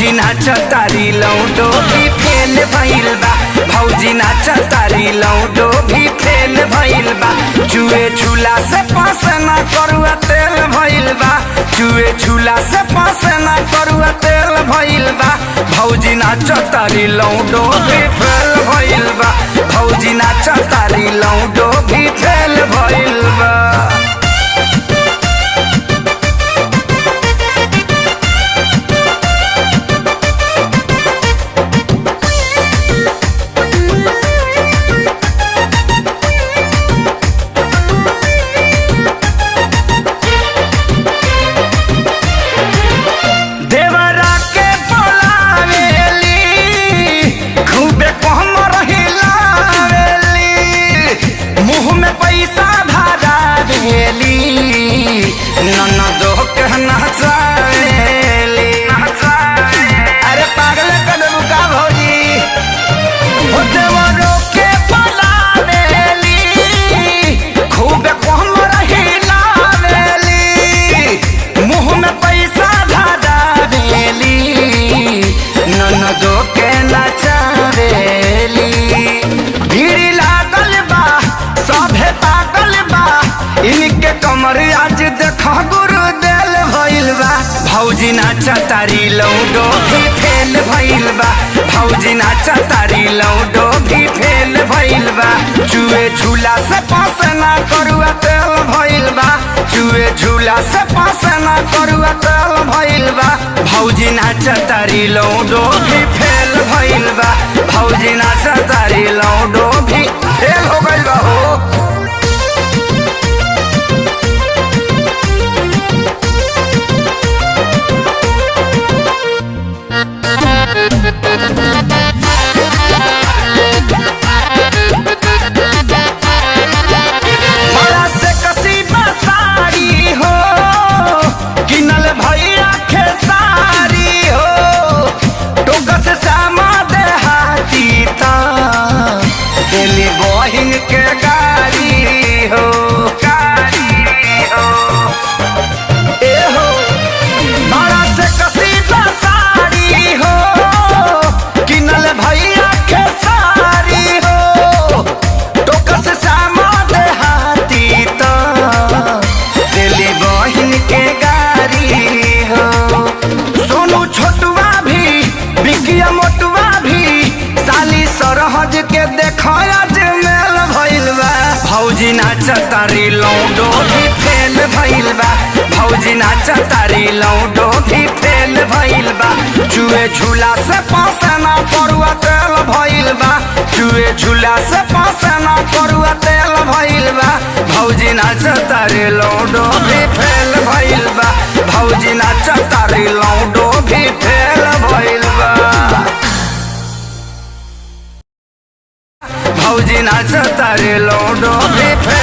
भौजी नाच तारी लौडो भी फेल भइल बा। भौजी नाच तारी लौडो भी फेल भइल बा। चुए छुला से पास ना करुआ तेल भइल बा। चुए छुला से पास ना करुआ तेल भइल बा। भौजी नाच तारी लौडो भी फेल भइल बा। भौजी नाच तारी लौडो भी फेल भइल बा। अरे पागल कदम का भौजी देवरों के पलावेली खूब कोहम रहिलावेली। मुँह में पैसा धरावेली ननदो के नचावेली। भीड़ लागल बा सभे पागल बा इनके कमर आज देखा गुरु देल भइल बा। भौजी नाच तारी लौडो भी फेल भइल बा। भौजी नाच तारी लौडो भी फेल भइल बा। चुए झूला से पास ना करुआ तेल भइल बा। चुए झूला से पास ना करुआ तेल भइल बा। भौजी नाच तारी लौडो भी फेल भइल बा। भौजी नाच तारी लौडो भी फेल हो गइल बा हो। बड़ा से कसीदा साड़ी हो किनल भैया खेसारी हो। टोकस सामा देहाती ता दिल्ली बहिन के गाड़ी हो। ए हो बड़ा से कसीदा साड़ी हो किनल भैया खेसारी हो। टोकस सामा देहाती तो दिल्ली बहिन के गाड़ी हो। सोनू छोटुआ भी बिकिया मोटुआ भी साली सरहज के देखा आज मेल भइल बा। भौजी नाच तारी लौडो भी फेल भइल बा। भौजी नाच तारी लौडो भी फेल भइल बा। चुए झूला से पास ना करुआ तेल भइल बा। चुए झूला से पास ना करुआ तेल भइल बा। भौजी नाच तारी लौडो भी फेल भइल बा। भौजी नाच तारी लौडो भी फेल भइल बा। भौजी नाच तारी लौडो भी फेल